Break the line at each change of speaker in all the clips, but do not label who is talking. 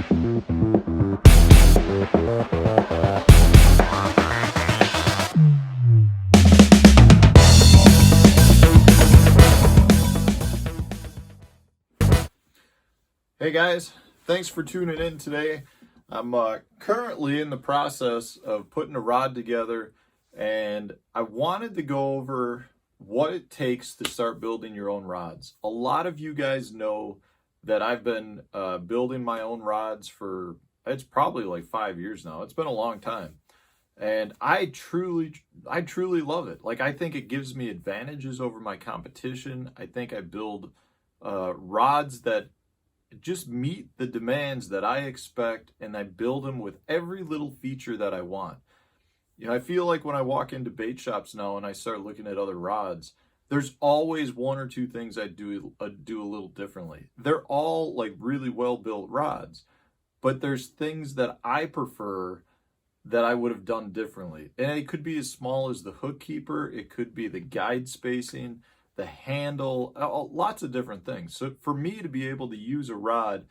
Hey guys, thanks for tuning in today. I'm currently in the process of putting a rod together, and I wanted to go over what it takes to start building your own rods. A lot of you guys know that I've been building my own rods for, it's probably like 5 years now. It's been a long time. And I truly love it. Like, I think it gives me advantages over my competition. I think I build rods that just meet the demands that I expect, and I build them with every little feature that I want. You know, I feel like when I walk into bait shops now and I start looking at other rods, there's always one or two things I do a little differently. They're all like really well built rods, but there's things that I prefer that I would have done differently. And it could be as small as the hook keeper, it could be the guide spacing, the handle, lots of different things. So for me to be able to use a rod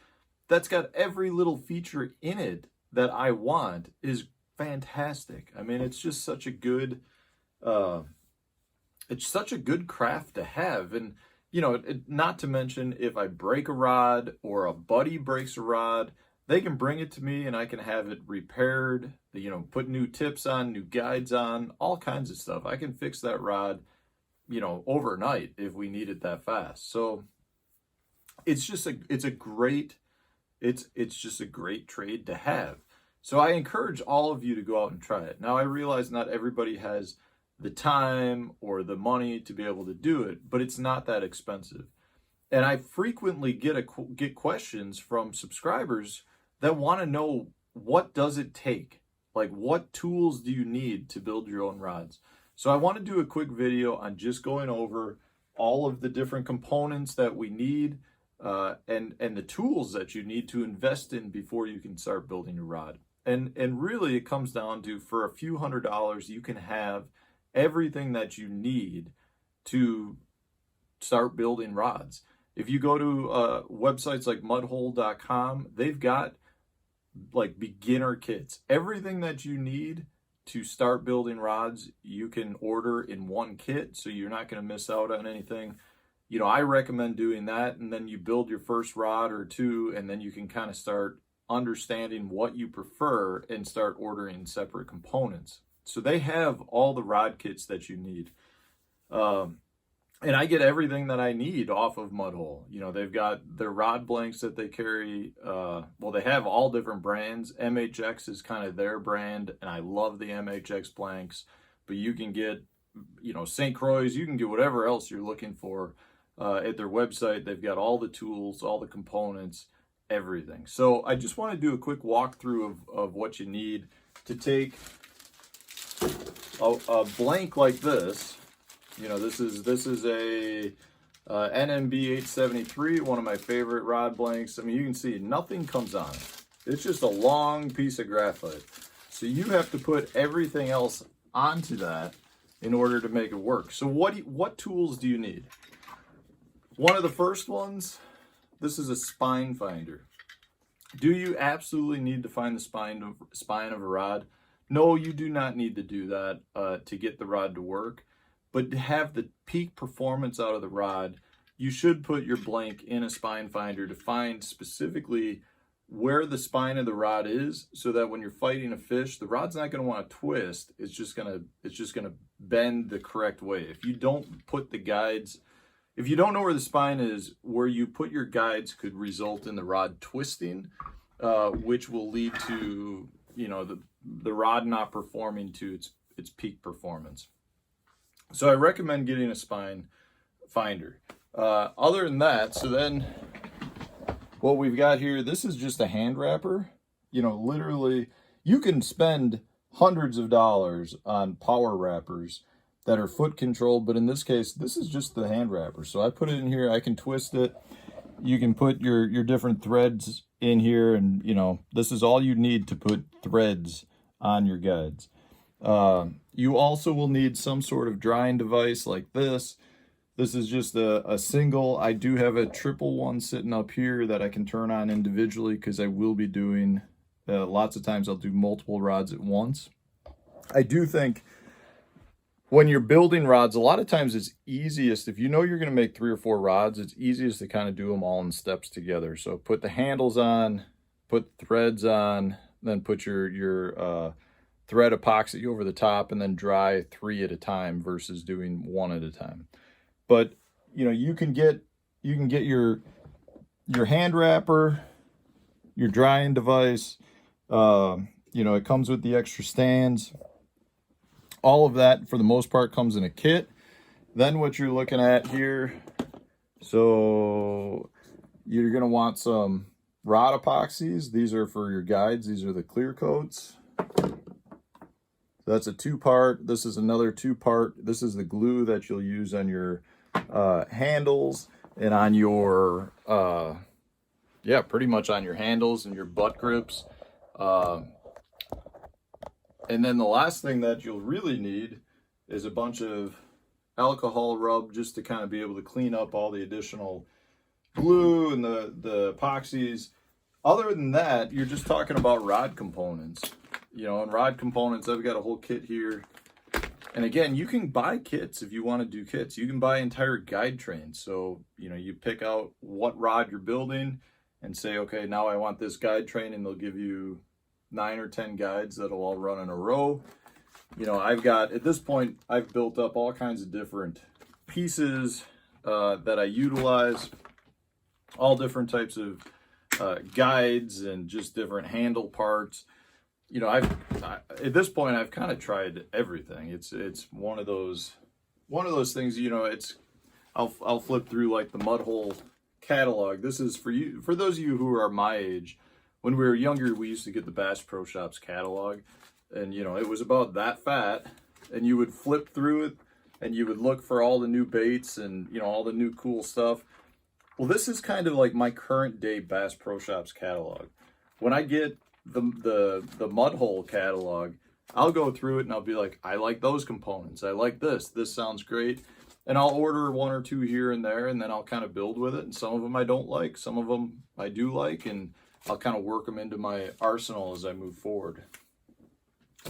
that's got every little feature in it that I want is fantastic. I mean, it's just such a good, it's such a good craft to have. And, you know, not to mention if I break a rod or a buddy breaks a rod, they can bring it to me and I can have it repaired, you know, put new tips on, new guides on, all kinds of stuff. I can fix that rod, you know, overnight if we need it that fast. So it's just it's just a great trade to have. So I encourage all of you to go out and try it. Now, I realize not everybody has the time or the money to be able to do it, but it's not that expensive. And I frequently get questions from subscribers that want to know, what does it take? Like, what tools do you need to build your own rods? So I want to do a quick video on just going over all of the different components that we need and the tools that you need to invest in before you can start building your rod. And really it comes down to, for a few $100s, you can have everything that you need to start building rods. If you go to websites like mudhole.com, they've got like beginner kits. Everything that you need to start building rods, you can order in one kit, so you're not going to miss out on anything. You know, I recommend doing that, and then you build your first rod or two, and then you can kind of start understanding what you prefer and start ordering separate components. So they have all the rod kits that you need. And I get everything that I need off of Mudhole. You know, they've got their rod blanks that they carry. Well, they have all different brands. MHX is kind of their brand, and I love the MHX blanks. But you can get, you know, St. Croix, you can get whatever else you're looking for at their website. They've got all the tools, all the components, everything. So I just want to do a quick walkthrough of what you need to take a blank like this. You know, this is a NMB 873, one of my favorite rod blanks. I mean, you can see nothing comes on it. It's just a long piece of graphite. So you have to put everything else onto that in order to make it work. So what tools do you need? One of the first ones, this is a spine finder. Do you absolutely need to find the spine of a rod? No, you do not need to do that to get the rod to work. But to have the peak performance out of the rod, you should put your blank in a spine finder to find specifically where the spine of the rod is, so that when you're fighting a fish, the rod's not going to want to twist. It's just going to bend the correct way. If you don't put the guides, if you don't know where the spine is, where you put your guides could result in the rod twisting, which will lead to, you know, the rod not performing to its peak performance. So I recommend getting a spine finder. Other than that, so then what we've got here, this is just a hand wrapper. You know, literally, you can spend hundreds of dollars on power wrappers that are foot controlled, but in this case, this is just the hand wrapper. So I put it in here, I can twist it. You can put your different threads in here, and you know, this is all you need to put threads on your guides. You also will need some sort of drying device like this. This is just a single. I do have a triple one sitting up here that I can turn on individually because I will be doing, lots of times I'll do multiple rods at once. I do think when you're building rods, a lot of times it's easiest, if you know you're going to make 3 or 4 rods, it's easiest to kind of do them all in steps together. So put the handles on, put threads on, then put your thread epoxy over the top, and then dry 3 at a time versus doing 1 at a time. But you know, you can get your hand wrapper, your drying device. You know, it comes with the extra stands. All of that, for the most part, comes in a kit. Then what you're looking at here, so you're going to want some rod epoxies. These are for your guides. These are the clear coats. That's a 2-part. This is another 2-part. This is the glue that you'll use on your handles and on your, yeah, pretty much on your handles and your butt grips. And then the last thing that you'll really need is a bunch of alcohol rub, just to kind of be able to clean up all the additional glue and the epoxies. Other than that, you're just talking about rod components. You know, and rod components, I've got a whole kit here. And again, you can buy kits if you want to do kits. You can buy entire guide trains. So, you know, you pick out what rod you're building and say, okay, now I want this guide train, and they'll give you 9 or 10 guides that'll all run in a row. You know, I've got, at this point, I've built up all kinds of different pieces that I utilize, all different types of guides and just different handle parts. You know, at this point, I've kind of tried everything. It's one of those things, you know, I'll flip through like the mud hole catalog. This is for those of you who are my age. When we were younger, we used to get the Bass Pro Shops catalog, and you know, it was about that fat, and you would flip through it and you would look for all the new baits and, you know, all the new cool stuff. Well, this is kind of like my current day Bass Pro Shops catalog. When I get the mud hole catalog, I'll go through it and I'll be like, I like those components. I like this sounds great. And I'll order 1 or 2 here and there, and then I'll kind of build with it. And some of them I don't like, some of them I do like, and I'll kind of work them into my arsenal as I move forward.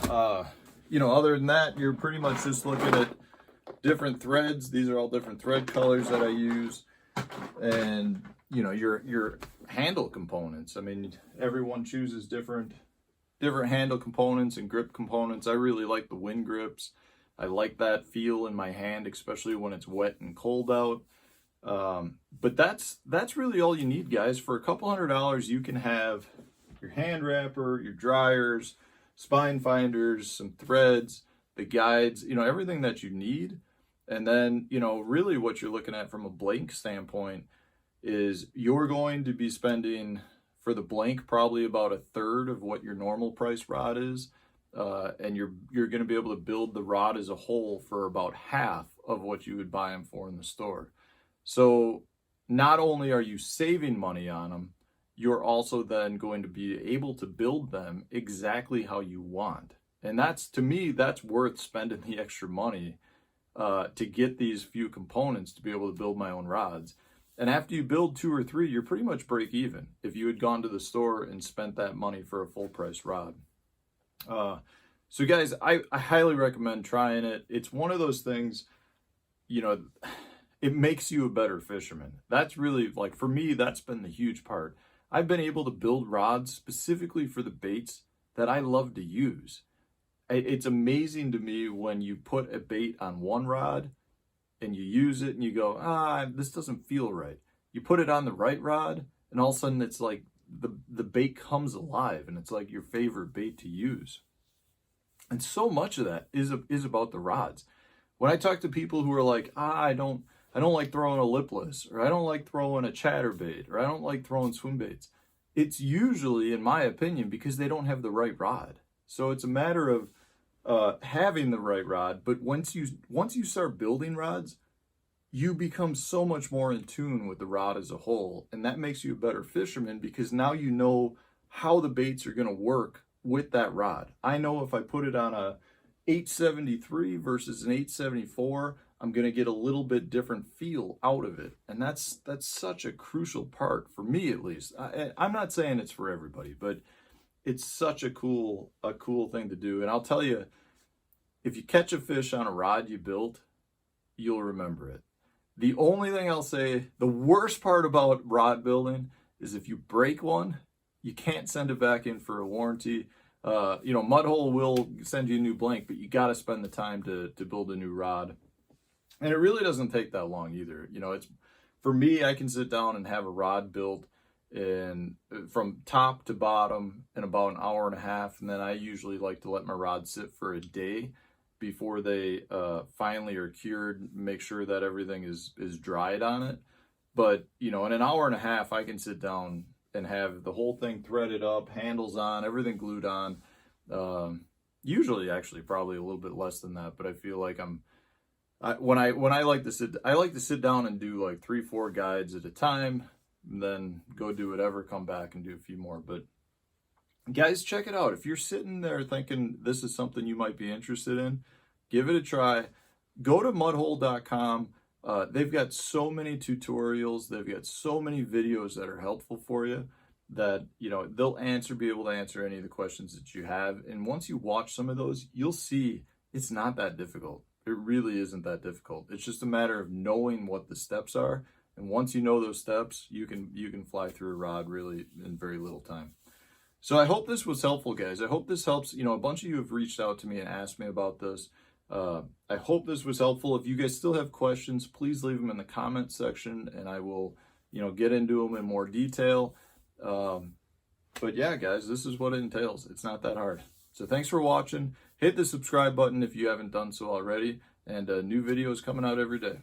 You know, other than that, you're pretty much just looking at different threads. These are all different thread colors that I use. And, you know, your handle components. I mean, everyone chooses different handle components and grip components. I really like the wind grips. I like that feel in my hand, especially when it's wet and cold out. But that's really all you need, guys. For a couple $100, you can have your hand wrapper, your dryers, spine finders, some threads, the guides, you know, everything that you need. And then, you know, really what you're looking at from a blank standpoint is you're going to be spending for the blank probably about 1/3 of what your normal price rod is. And you're going to be able to build the rod as a whole for about half of what you would buy them for in the store. So not only are you saving money on them, you're also then going to be able to build them exactly how you want. And that's, to me, that's worth spending the extra money to get these few components to be able to build my own rods. And after you build 2 or 3, you're pretty much break even if you had gone to the store and spent that money for a full price rod. So guys, I highly recommend trying it. It's one of those things, you know, it makes you a better fisherman. That's really, like, for me, that's been the huge part. I've been able to build rods specifically for the baits that I love to use. It's amazing to me when you put a bait on one rod and you use it and you go, this doesn't feel right. You put it on the right rod and all of a sudden it's like the bait comes alive and it's like your favorite bait to use. And so much of that is about the rods. When I talk to people who are like, I don't like throwing a lipless, or I don't like throwing a chatterbait, or I don't like throwing swim baits, it's usually, in my opinion, because they don't have the right rod. So it's a matter of having the right rod. But once you start building rods, you become so much more in tune with the rod as a whole, and that makes you a better fisherman because now you know how the baits are going to work with that rod. I know if I put it on a 873 versus an 874, I'm going to get a little bit different feel out of it. And that's such a crucial part for me, at least. I'm not saying it's for everybody, but it's such a cool thing to do. And I'll tell you, if you catch a fish on a rod you built, you'll remember it. The only thing I'll say, the worst part about rod building is if you break one, you can't send it back in for a warranty. Mudhole will send you a new blank, but you got to spend the time to build a new rod. And it really doesn't take that long either. It's, for me, I can sit down and have a rod built and from top to bottom in about an hour and a half. And then I usually like to let my rod sit for a day before they finally are cured, make sure that everything is dried on it. But, in an hour and a half, I can sit down and have the whole thing threaded up, handles on, everything glued on. Usually, actually, probably a little bit less than that, but I feel like when I like to sit down and do like 3-4 guides at a time, and then go do whatever, come back and do a few more. But guys, check it out. If you're sitting there thinking this is something you might be interested in, give it a try. Go to mudhole.com. They've got so many tutorials. They've got so many videos that are helpful for you that, they'll be able to answer any of the questions that you have. And once you watch some of those, you'll see it's not that difficult. It really isn't that difficult. It's just a matter of knowing what the steps are. And once you know those steps, you can fly through a rod really in very little time. So I hope this was helpful, guys. I hope this helps. A bunch of you have reached out to me and asked me about this. I hope this was helpful. If you guys still have questions, please leave them in the comments section and I will, get into them in more detail. But yeah, guys, this is what it entails. It's not that hard. So thanks for watching. Hit the subscribe button if you haven't done so already. And new videos coming out every day.